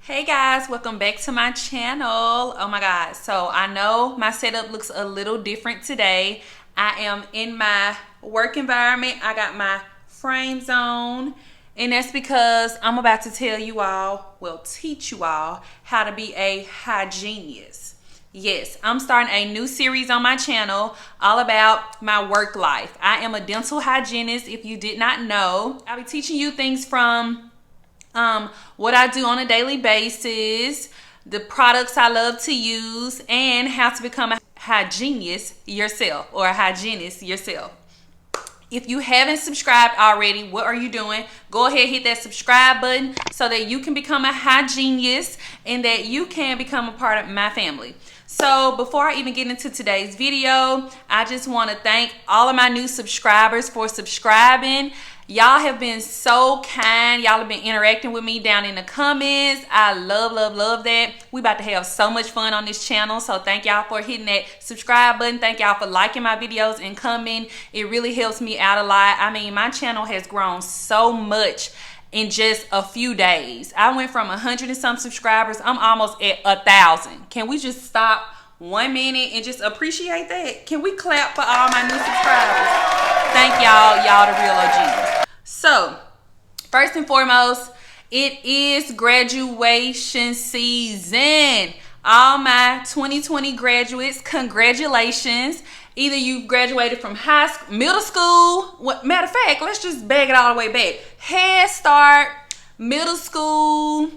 Hey guys, welcome back to my channel. Oh my god, so I know my setup looks a little different today. I am in my work environment. I got my frames on, and that's because I'm about to tell you all, well, teach you all how to be a hygienist. Yes, I'm starting a new series on my channel all about my work life. I am a dental hygienist, if you did not know. I'll be teaching you things from what I do on a daily basis, the products I love to use, and how to become a hygienist yourself or a hygienist yourself. If you haven't subscribed already, what are you doing? Go ahead, hit that subscribe button so that you can become a hygienist and that you can become a part of my family. So before I even get into today's video, I just want to thank all of my new subscribers for subscribing. Y'all have been so kind. Y'all have been interacting with me down in the comments. I love that. We about to have so much fun on this channel. So thank y'all for hitting that subscribe button. Thank y'all for liking my videos and coming. It really helps me out a lot. I mean, my channel has grown so much in just a few days. I went from 100 and some subscribers. I'm almost at 1,000. Can we just stop 1 minute and just appreciate that? Can we clap for all my new subscribers? Thank y'all. Y'all the real OGs. So, first and foremost, it is graduation season. All my 2020 graduates, congratulations. Either you graduated from high school, middle school. Matter of fact, let's just bag it all the way back. Head Start, middle school,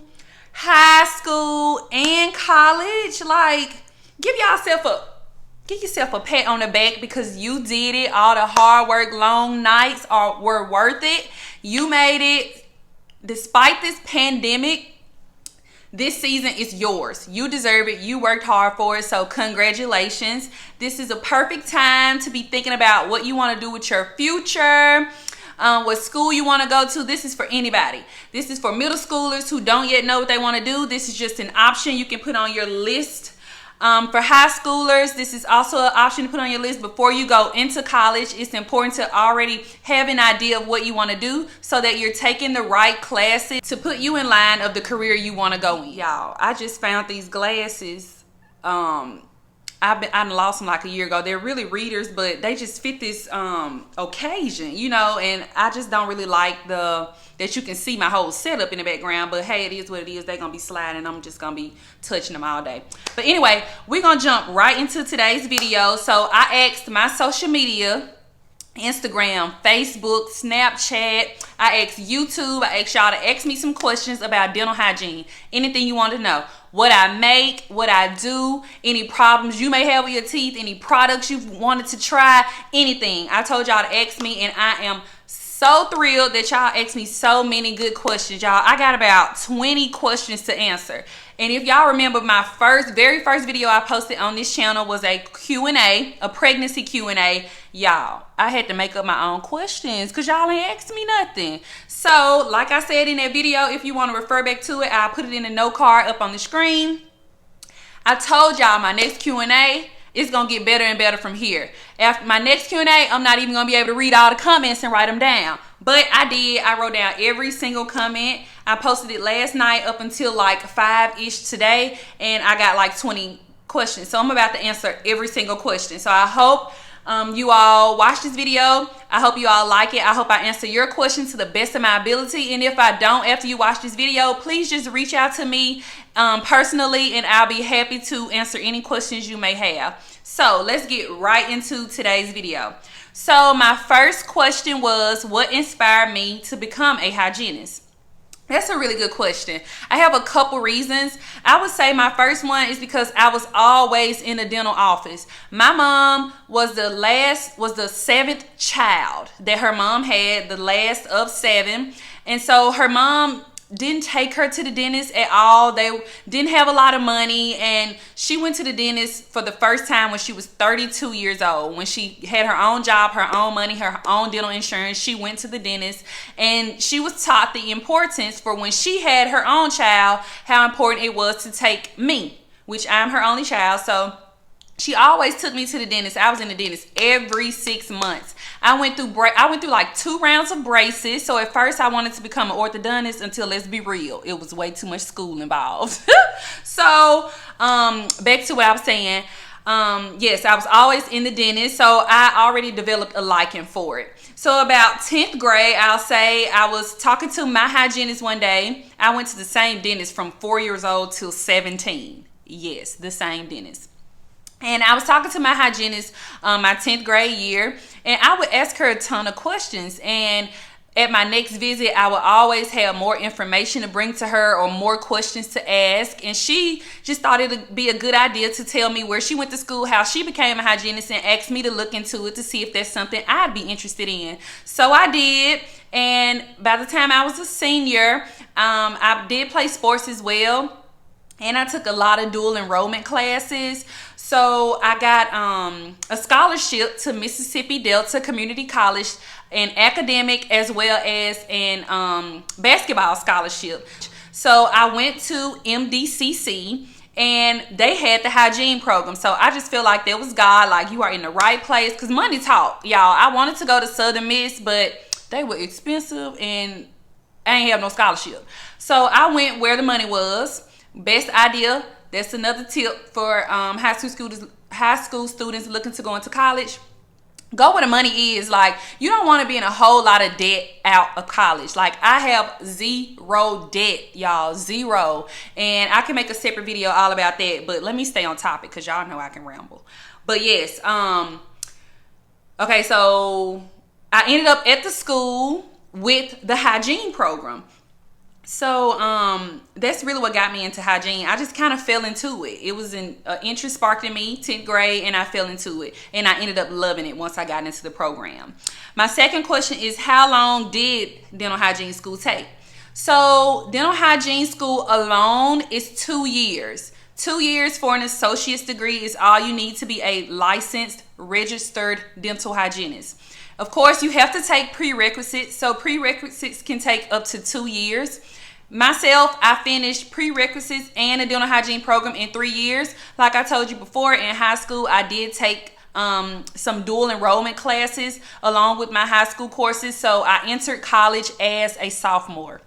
high school, and college. Like, give yourself a pat on the back because you did it. All the hard work, long nights were worth it. You made it. Despite this pandemic, this season is yours. You deserve it. You worked hard for it. So congratulations. This is a perfect time to be thinking about what you want to do with your future. What school you want to go to. This is for anybody. This is for middle schoolers who don't yet know what they want to do. This is just an option you can put on your list. For high schoolers, this is also an option to put on your list before you go into college. It's important to already have an idea of what you want to do so that you're taking the right classes to put you in line of the career you want to go in. Y'all, I just found these glasses. I lost them like a year ago. They're really readers, but they just fit this occasion, you know, and I just don't really like that you can see my whole setup in the background, but hey, it is what it is. They're gonna be sliding. I'm just gonna be touching them all day. But anyway, we're gonna jump right into today's video. So I asked my social media, Instagram, Facebook, Snapchat, I asked YouTube, I asked y'all to ask me some questions about dental hygiene. Anything you want to know. What I make, what I do, any problems you may have with your teeth, any products you've wanted to try, anything. I told y'all to ask me, and I am so thrilled that y'all asked me so many good questions, y'all. I got about 20 questions to answer. And if y'all remember, my very first video I posted on this channel was a Q&A, a pregnancy Q&A. Y'all, I had to make up my own questions because y'all ain't asked me nothing. So, like I said in that video, if you want to refer back to it, I'll put it in the note card up on the screen. I told y'all my next Q&A is going to get better and better from here. After my next Q&A, I'm not even going to be able to read all the comments and write them down. But I did. I wrote down every single comment. I posted it last night up until like 5-ish today, and I got like 20 questions. So I'm about to answer every single question. So I hope you all watch this video. I hope you all like it. I hope I answer your questions to the best of my ability. And if I don't after you watch this video, please just reach out to me personally, and I'll be happy to answer any questions you may have. So let's get right into today's video. So my first question was, what inspired me to become a hygienist? That's a really good question. I have a couple reasons. I would say my first one is because I was always in a dental office. My mom was the 7th child that her mom had, the last of 7. And so her mom didn't take her to the dentist at all. They didn't have a lot of money, and she went to the dentist for the first time when she was 32 years old. When she had her own job, her own money, her own dental insurance, she went to the dentist, and she was taught the importance for when she had her own child, how important it was to take me, which I'm her only child. So she always took me to the dentist. I was in the dentist every 6 months. I went through like 2 rounds of braces. So at first I wanted to become an orthodontist until, let's be real, it was way too much school involved. So back to what I was saying. Yes, I was always in the dentist, so I already developed a liking for it. So about 10th grade, I'll say, I was talking to my hygienist one day. I went to the same dentist from 4 years old till 17. Yes, the same dentist. And I was talking to my hygienist my 10th grade year, and I would ask her a ton of questions. And at my next visit, I would always have more information to bring to her or more questions to ask. And she just thought it would be a good idea to tell me where she went to school, how she became a hygienist, and asked me to look into it to see if that's something I'd be interested in. So I did. And by the time I was a senior, I did play sports as well. And I took a lot of dual enrollment classes. So I got a scholarship to Mississippi Delta Community College, an academic as well as an basketball scholarship. So I went to MDCC, and they had the hygiene program. So I just feel like there was God, like you are in the right place, because money talk, y'all. I wanted to go to Southern Miss, but they were expensive and I ain't have no scholarship. So I went where the money was. Best idea. That's another tip for high school students looking to go into college. Go where the money is. Like, you don't want to be in a whole lot of debt out of college. Like, I have 0 debt, y'all, 0. And I can make a separate video all about that. But let me stay on topic because y'all know I can ramble. But yes, okay, so I ended up at the school with the hygiene program. So that's really what got me into hygiene. I just kind of fell into it. It was an interest sparked in me, 10th grade, and I fell into it. And I ended up loving it once I got into the program. My second question is, how long did dental hygiene school take? So dental hygiene school alone is 2 years. 2 years for an associate's degree is all you need to be a licensed, registered dental hygienist. Of course, you have to take prerequisites. So prerequisites can take up to 2 years. Myself, I finished prerequisites and a dental hygiene program in 3 years. Like I told you before, in high school, I did take some dual enrollment classes along with my high school courses. So I entered college as a sophomore.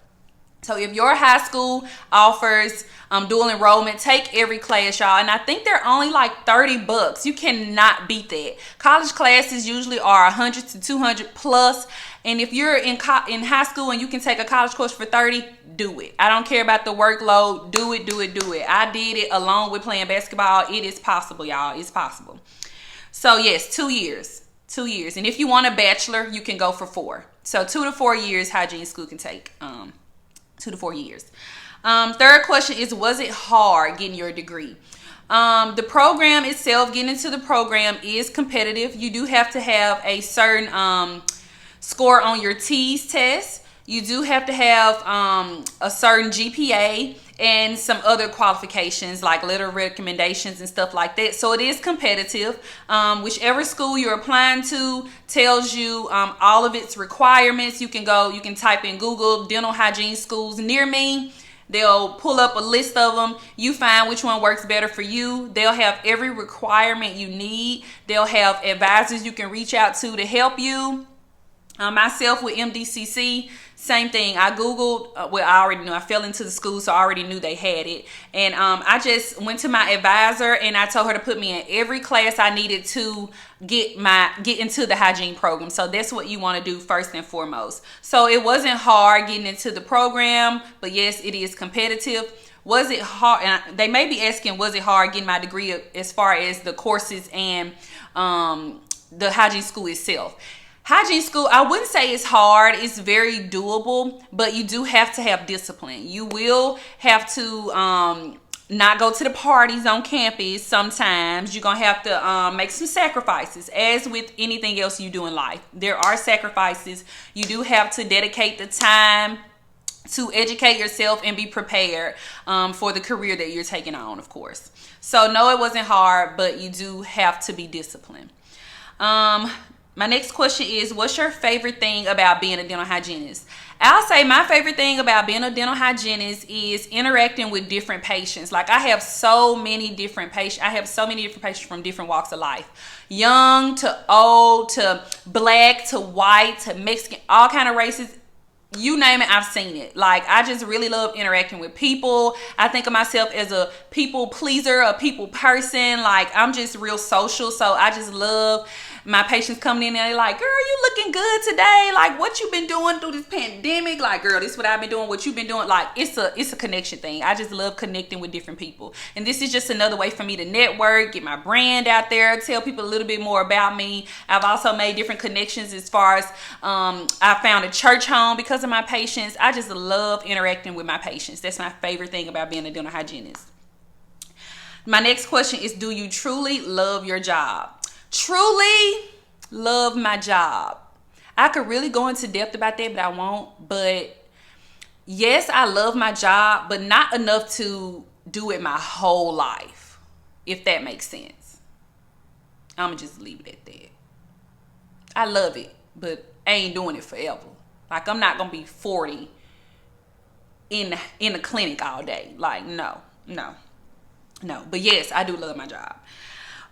So if your high school offers dual enrollment, take every class, y'all. And I think they're only like $30. You cannot beat that. College classes usually are 100 to 200 plus. And if you're in high school and you can take a college course for 30, do it. I don't care about the workload. Do it, do it, do it. I did it along with playing basketball. It is possible, y'all. It's possible. So yes, 2 years. 2 years. And if you want a bachelor, you can go for 4. So 2 to 4 years hygiene school can take. 2 to 4 years. Third question is, was it hard getting your degree? The program itself, getting into the program is competitive. You do have to have a certain score on your TEAS test. You do have to have a certain GPA and some other qualifications like letter of recommendations and stuff like that. So it is competitive. Whichever school you're applying to tells you all of its requirements. You can type in Google dental hygiene schools near me. They'll pull up a list of them. You find which one works better for you. They'll have every requirement you need. They'll have advisors you can reach out to help you. Myself with MDCC, same thing. I Googled, I already knew. I fell into the school, so I already knew they had it. And I just went to my advisor and I told her to put me in every class I needed to get into the hygiene program. So that's what you want to do first and foremost. So it wasn't hard getting into the program, but yes, it is competitive. Was it hard? And they may be asking, was it hard getting my degree as far as the courses and the hygiene school itself? Hygiene school, I wouldn't say it's hard. It's very doable, but you do have to have discipline. You will have to not go to the parties on campus sometimes. You're going to have to make some sacrifices. As with anything else you do in life, there are sacrifices. You do have to dedicate the time to educate yourself and be prepared for the career that you're taking on, of course. So no, it wasn't hard, but you do have to be disciplined. My next question is, what's your favorite thing about being a dental hygienist? I'll say my favorite thing about being a dental hygienist is interacting with different patients. Like, I have so many different patients. I have so many different patients from different walks of life. Young to old to black to white to Mexican, all kind of races. You name it, I've seen it. Like, I just really love interacting with people. I think of myself as a people pleaser, a people person. Like, I'm just real social. So I just love my patients coming in and they're like, girl, you looking good today. Like, what you been doing through this pandemic? Like, girl, this is what I've been doing, what you've been doing. Like, it's a connection thing. I just love connecting with different people. And this is just another way for me to network, get my brand out there, tell people a little bit more about me. I've also made different connections as far as I found a church home because of my patients. I just love interacting with my patients. That's my favorite thing about being a dental hygienist. My next question is, do you truly love your job? Truly love my job. I could really go into depth about that, but I won't. But yes, I love my job, but not enough to do it my whole life, if that makes sense. I'm going to just leave it at that. I love it, but I ain't doing it forever. Like, I'm not going to be 40 in the clinic all day. Like, no. But yes, I do love my job.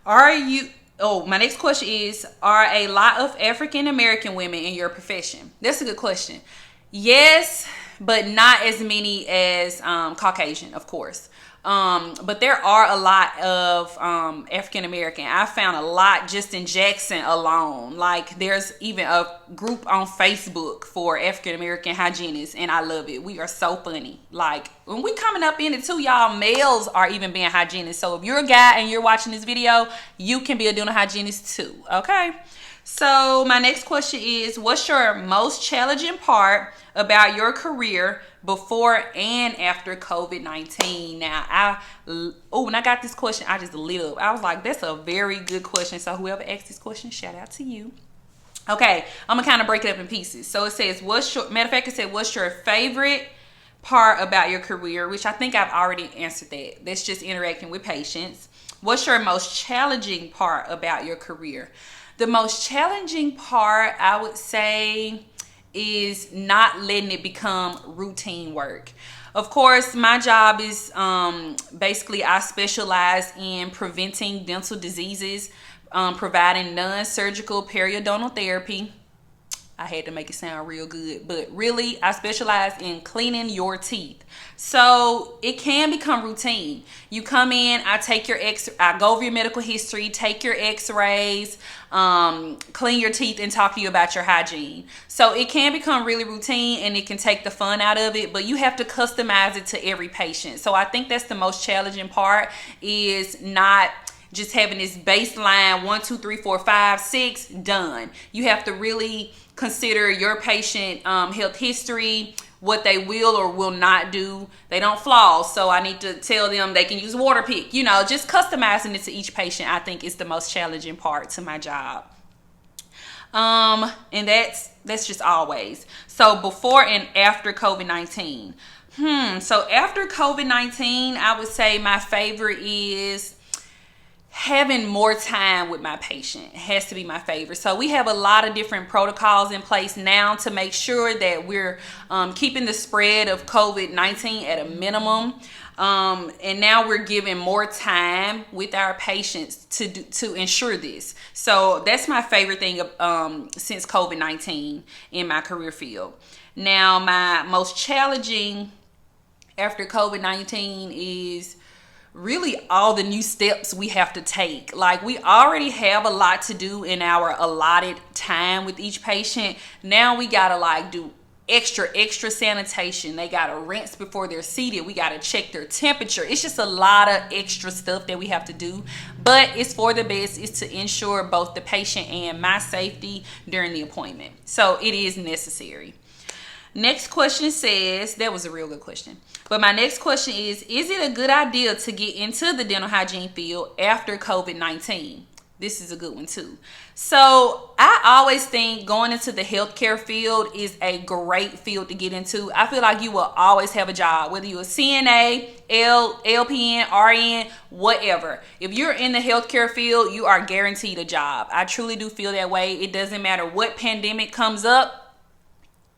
My next question is, are a lot of African-American women in your profession? That's a good question. Yes, but not as many as Caucasian, of course. But there are a lot of African-American. I found a lot just in Jackson alone. Like, there's even a group on Facebook for African-American hygienists, and I love it. We are so funny. Like, when we coming up in it too, y'all, males are even being hygienists. So if you're a guy and you're watching this video, you can be a dental hygienist too, okay? So my next question is, what's your most challenging part about your career before and after COVID-19? Now, when I got this question, I just lit up. I was like, that's a very good question. So whoever asked this question, shout out to you. Okay, I'm gonna kind of break it up in pieces. So it says, what's your favorite part about your career? Which I think I've already answered that. That's just interacting with patients. What's your most challenging part about your career? The most challenging part, I would say, is not letting it become routine work. Of course, my job is basically, I specialize in preventing dental diseases, providing non-surgical periodontal therapy. I had to make it sound real good, but really I specialize in cleaning your teeth. So it can become routine. You come in, I go over your medical history, take your x-rays, clean your teeth, and talk to you about your hygiene. So it can become really routine and it can take the fun out of it, but you have to customize it to every patient. So I think that's the most challenging part, is not just having this baseline 1, 2, 3, 4, 5, 6 done. You have to really consider your patient health history, what they will or will not do. They don't floss, so I need to tell them they can use water pick. You know, just customizing it to each patient, I think, is the most challenging part to my job. And that's just always. So before and after COVID-19. So after COVID-19, I would say my favorite is having more time with my patient. Has to be my favorite. So we have a lot of different protocols in place now to make sure that we're keeping the spread of COVID-19 at a minimum. And now we're giving more time with our patients to ensure this. So that's my favorite thing since COVID-19 in my career field. Now, my most challenging after COVID-19 is really all the new steps we have to take. Like, we already have a lot to do in our allotted time with each patient. Now we gotta do extra sanitation. They gotta rinse before they're seated. We gotta check their temperature. It's just a lot of extra stuff that we have to do, but it's for the best. It's to ensure both the patient and my safety during the appointment. So it is necessary. Next question says, that was a real good question. But my next question is it a good idea to get into the dental hygiene field after COVID-19? This is a good one too. So I always think going into the healthcare field is a great field to get into. I feel like you will always have a job, whether you're a CNA, LPN, RN, whatever. If you're in the healthcare field, you are guaranteed a job. I truly do feel that way. It doesn't matter what pandemic comes up.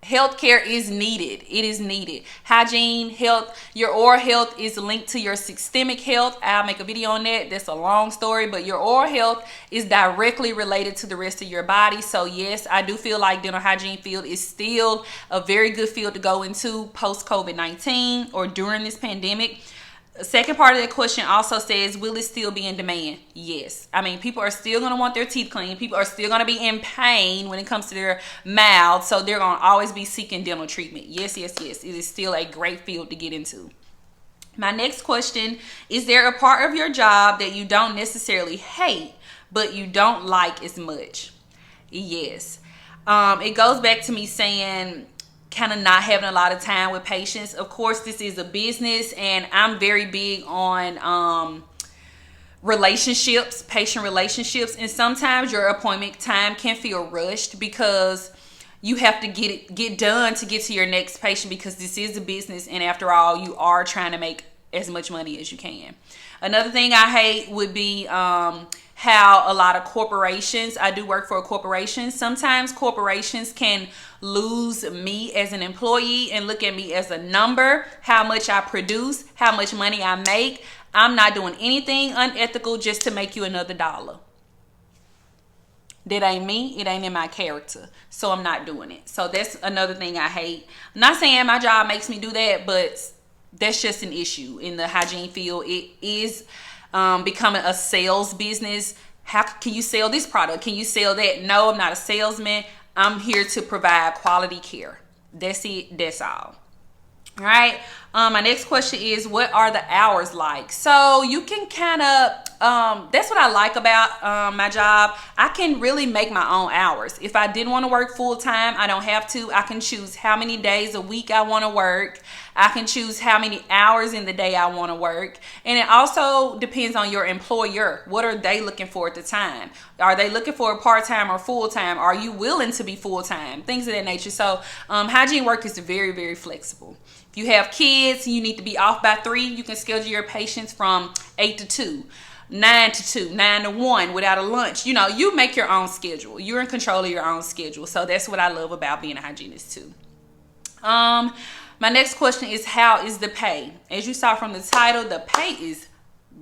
Healthcare is needed. It is needed. Hygiene, health, your oral health is linked to your systemic health. I'll make a video on that. That's a long story, but your oral health is directly related to the rest of your body. So yes, I do feel like dental hygiene field is still a very good field to go into post COVID-19 or during this pandemic. Second part of that question also says, will it still be in demand? Yes. I mean, people are still going to want their teeth clean. People are still going to be in pain when it comes to their mouth. So they're going to always be seeking dental treatment. Yes, yes, yes. It is still a great field to get into. My next question, is there a part of your job that you don't necessarily hate, but you don't like as much? Yes. It goes back to me saying, kind of not having a lot of time with patients. Of course, this is a business, and I'm very big on relationships, patient relationships, and sometimes your appointment time can feel rushed because you have to get done to get to your next patient, because this is a business, and after all, you are trying to make as much money as you can. Another thing I hate would be how a lot of corporations, I do work for a corporation, sometimes corporations can lose me as an employee and look at me as a number, how much I produce, how much money I make. I'm not doing anything unethical just to make you another dollar. That ain't me. It ain't in my character. So I'm not doing it. So that's another thing I hate. I'm not saying my job makes me do that, but that's just an issue in the hygiene field. It is becoming a sales business. How can you sell this product? Can you sell that? No, I'm not a salesman. I'm here to provide quality care. That's it. That's all. All right. My next question is, what are the hours like? So you can kind of, that's what I like about my job. I can really make my own hours. If I didn't want to work full time, I don't have to. I can choose how many days a week I want to work. I can choose how many hours in the day I want to work. And it also depends on your employer. What are they looking for at the time? Are they looking for a part-time or full-time? Are you willing to be full-time? Things of that nature. So hygiene work is very, very flexible. If you have kids, you need to be off by 3. You can schedule your patients from 8 to 2. 9 to 2, 9 to 1 without a lunch. You know, you make your own schedule. You're in control of your own schedule. So that's what I love about being a hygienist too. My next question is, how is the pay? As you saw from the title, the pay is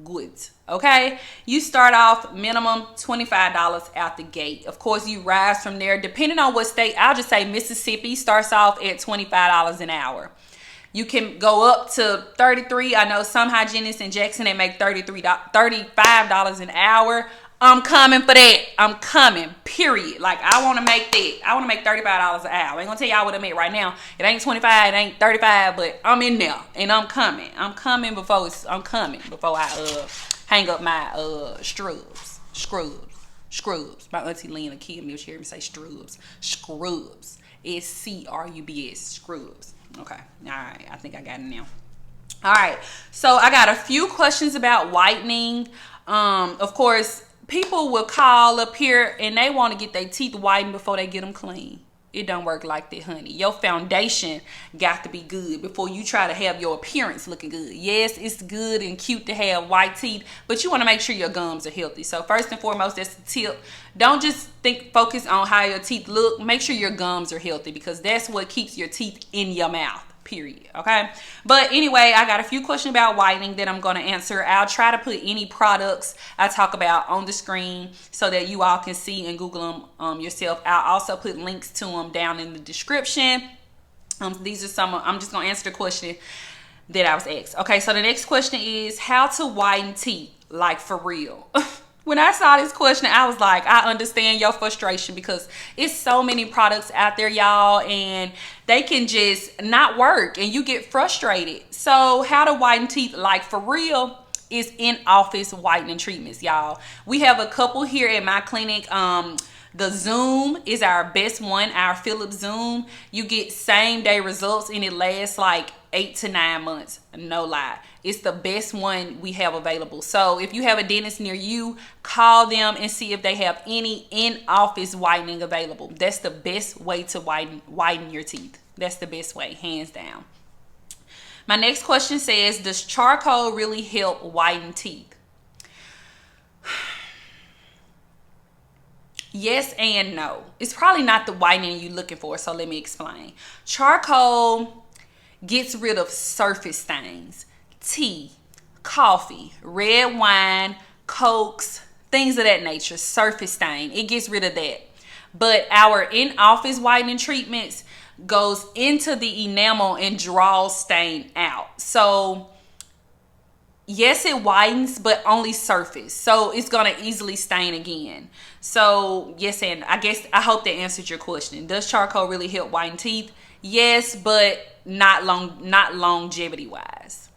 good. Okay, you start off minimum $25 out the gate. Of course, you rise from there depending on what state. I'll just say Mississippi starts off at $25 an hour. You can go up to 33. I know some hygienists in Jackson, they make $35 an hour. I'm coming for that. I'm coming, period. Like, I want to make that. I want to make $35 an hour. I ain't going to tell y'all what I make right now. It ain't 25, it ain't 35, but I'm in there, and I'm coming. I'm coming before I hang up my scrubs. My auntie Lena killed me. She heard me say scrubs. Scrubs. SCRUBS. Scrubs. Okay. All right. I think I got it now. All right. So I got a few questions about whitening. Of course, people will call up here and they want to get their teeth whitened before they get them clean. It don't work like that, honey. Your foundation got to be good before you try to have your appearance looking good. Yes, it's good and cute to have white teeth, but you want to make sure your gums are healthy. So first and foremost, that's the tip. Don't just focus on how your teeth look. Make sure your gums are healthy, because that's what keeps your teeth in your mouth. Period. Okay. But anyway, I got a few questions about whitening that I'm going to answer. I'll try to put any products I talk about on the screen so that you all can see and Google them yourself. I'll also put links to them down in the description. These are some. I'm just going to answer the question that I was asked. Okay. So the next question is how to whiten teeth, like for real. When I saw this question, I was like, I understand your frustration, because it's so many products out there, y'all, and they can just not work and you get frustrated. So how to whiten teeth like for real is in-office whitening treatments, y'all. We have a couple here at my clinic. The Zoom is our best one, our Philips Zoom. You get same day results and it lasts like 8 to 9 months. No lie. It's the best one we have available. So if you have a dentist near you, call them and see if they have any in-office whitening available. That's the best way to whiten your teeth. That's the best way, hands down. My next question says, does charcoal really help whiten teeth? Yes and no. It's probably not the whitening you're looking for, so let me explain. Charcoal gets rid of surface stains. Tea, coffee, red wine, Cokes, things of that nature, surface stain. It gets rid of that. But our in-office whitening treatments goes into the enamel and draws stain out. So yes, it whitens, but only surface. So it's going to easily stain again. So yes, and I hope that answered your question. Does charcoal really help whiten teeth? Yes, but not longevity wise.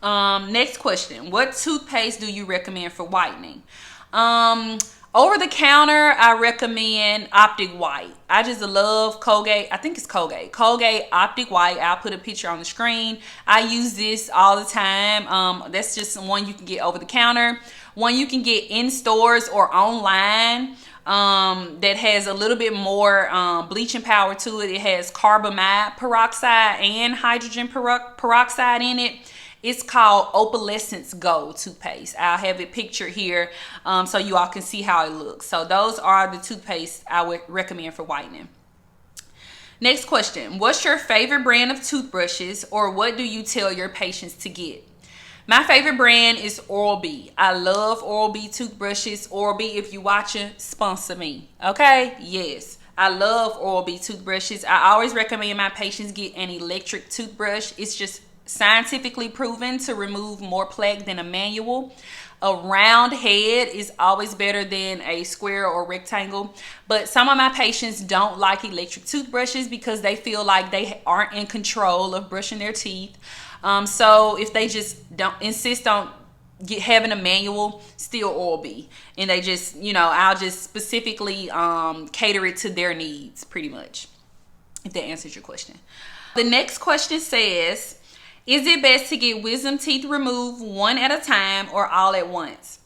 Next question. What toothpaste do you recommend for whitening? Over the counter, I recommend Optic White. I just love Colgate. I think it's Colgate. Colgate Optic White. I'll put a picture on the screen. I use this all the time. That's just one you can get over the counter. One you can get in stores or online. That has a little bit more bleaching power to it. It has carbamide peroxide and hydrogen peroxide in it. It's called Opalescence Go toothpaste. I'll have it pictured here so you all can see how it looks. So those are the toothpaste I would recommend for whitening. Next question. What's your favorite brand of toothbrushes, or what do you tell your patients to get? My favorite brand is Oral-B. I love Oral-B toothbrushes. Oral-B, if you're watching, sponsor me. Okay? Yes. I love Oral-B toothbrushes. I always recommend my patients get an electric toothbrush. It's just scientifically proven to remove more plaque than a manual. A round head is always better than a square or rectangle. But some of my patients don't like electric toothbrushes because they feel like they aren't in control of brushing their teeth. So if they just don't insist on having a manual, still Oral-B. And they just, I'll just specifically cater it to their needs pretty much, if that answers your question. The next question says, is it best to get wisdom teeth removed one at a time or all at once?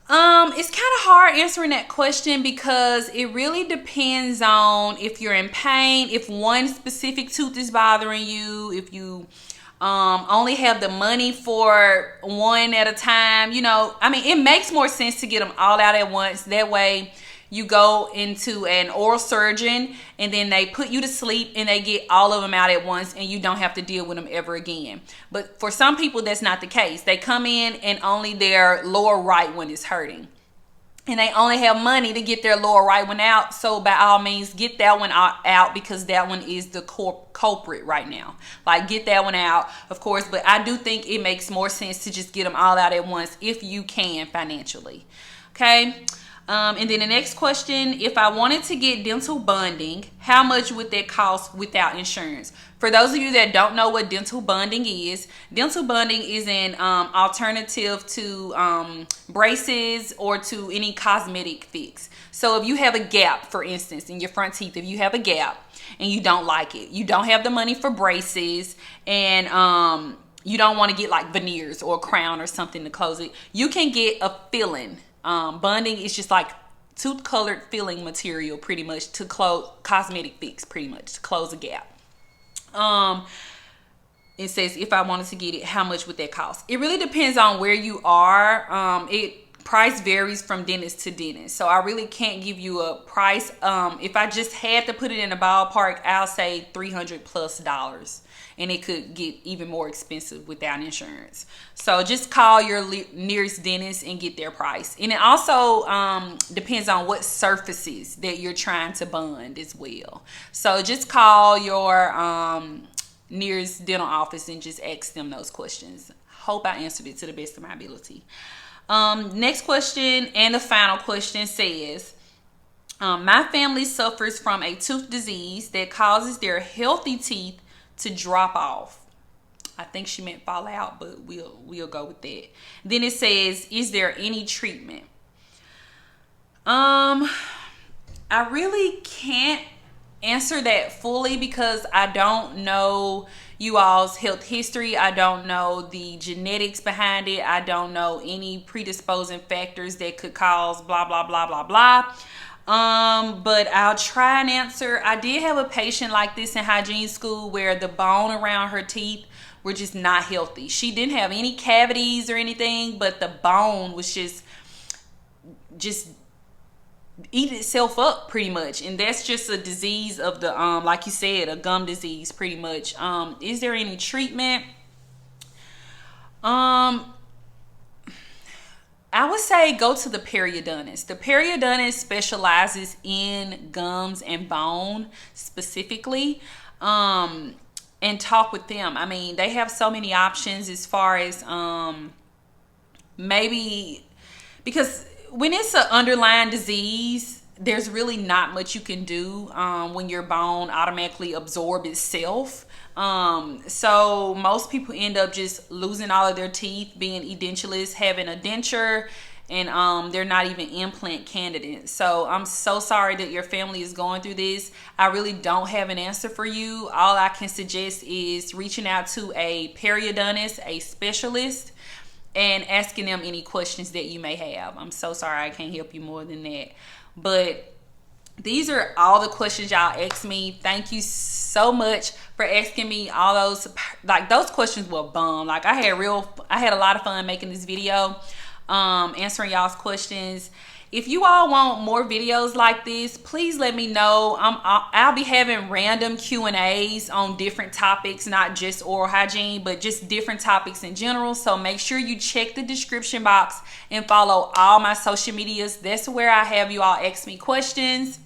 It's kind of hard answering that question because it really depends on if you're in pain, if one specific tooth is bothering you, if you only have the money for one at a time. It makes more sense to get them all out at once. That way you go into an oral surgeon and then they put you to sleep and they get all of them out at once and you don't have to deal with them ever again. But for some people, that's not the case. They come in and only their lower right one is hurting. And they only have money to get their lower right one out. So by all means, get that one out because that one is the culprit right now. Like, get that one out, of course. But I do think it makes more sense to just get them all out at once if you can financially. Okay. And then the next question, if I wanted to get dental bonding, how much would that cost without insurance? For those of you that don't know what dental bonding is an alternative to braces or to any cosmetic fix. So if you have a gap, for instance, in your front teeth, if you have a gap and you don't like it, you don't have the money for braces, and you don't want to get like veneers or a crown or something to close it, you can get a filling. Bonding is just like tooth colored filling material pretty much to close cosmetic fix, pretty much to close a gap. It says if I wanted to get it, how much would that cost? It really depends on where you are. Price varies from dentist to dentist, so I really can't give you a price. If I just had to put it in a ballpark, I'll say $300+, and it could get even more expensive without insurance. So just call your nearest dentist and get their price. And it also depends on what surfaces that you're trying to bond as well. So just call your nearest dental office and just ask them those questions. Hope I answered it to the best of my ability. Next question, and the final question says, my family suffers from a tooth disease that causes their healthy teeth to drop off. I think she meant fall out, but we'll go with that. Then it says, is there any treatment? I really can't answer that fully because I don't know you all's health history. I don't know the genetics behind it. I don't know any predisposing factors that could cause blah, blah, blah, blah, blah. But I'll try and answer. I did have a patient like this in hygiene school where the bone around her teeth were just not healthy. She didn't have any cavities or anything, but the bone was just eat itself up pretty much, and that's just a disease of the like you said, a gum disease pretty much. Is there any treatment? I would say go to the periodontist. The periodontist specializes in gums and bone specifically, and talk with them. I mean, they have so many options as far as maybe, because when it's an underlying disease, there's really not much you can do when your bone automatically absorbs itself. So most people end up just losing all of their teeth, being edentulous, having a denture, and they're not even implant candidates. So I'm so sorry that your family is going through this. I really don't have an answer for you. All I can suggest is reaching out to a periodontist, a specialist, and asking them any questions that you may have. I'm so sorry I can't help you more than that. But these are all the questions y'all asked me. Thank you so much for asking me all those. Like, those questions were bomb. Like, I had a lot of fun making this video, answering y'all's questions. If you all want more videos like this, please let me know. I'll be having random Q&As on different topics, not just oral hygiene, but just different topics in general. So make sure you check the description box and follow all my social medias. That's where I have you all ask me questions.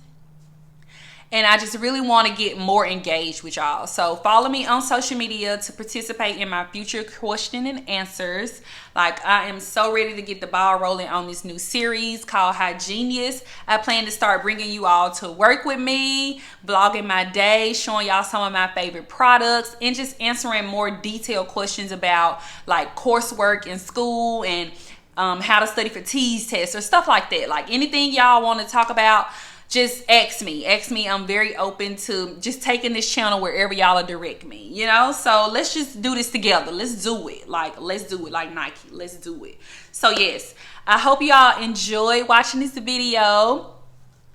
And I just really want to get more engaged with y'all. So follow me on social media to participate in my future question and answers. Like, I am so ready to get the ball rolling on this new series called Hygienius. I plan to start bringing you all to work with me, vlogging my day, showing y'all some of my favorite products, and just answering more detailed questions about like coursework in school and how to study for TEAS tests or stuff like that. Like, anything y'all want to talk about, just ask me. I'm very open to just taking this channel wherever y'all direct me, you know? So let's just do this together. Let's do it. Let's do it like Nike. Let's do it. So yes, I hope y'all enjoy watching this video.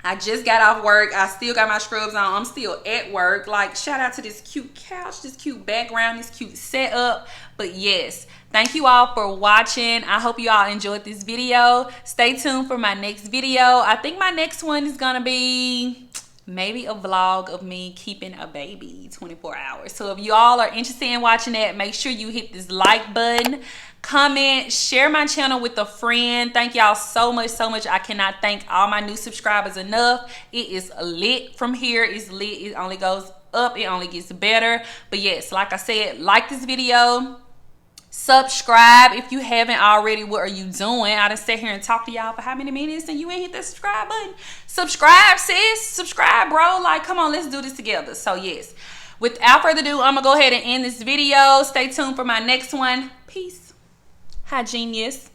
I just got off work. I still got my scrubs on. I'm still at work. Like, shout out to this cute couch, this cute background, this cute setup. But yes, thank you all for watching. I hope you all enjoyed this video. Stay tuned for my next video. I think my next one is gonna be maybe a vlog of me keeping a baby 24 hours. So if you all are interested in watching that, make sure you hit this like button, comment, share my channel with a friend. Thank y'all so much, so much. I cannot thank all my new subscribers enough. It is lit from here. It's lit. It only goes up. It only gets better. But yes, like I said, like this video, subscribe if you haven't already. What are you doing? I done sit here and talk to y'all for how many minutes and you ain't hit the subscribe button? Subscribe, sis. Subscribe, bro. Like, come on, let's do this together. So yes, without further ado, I'm gonna go ahead and end this video. Stay tuned for my next one. Peace. Hygienius.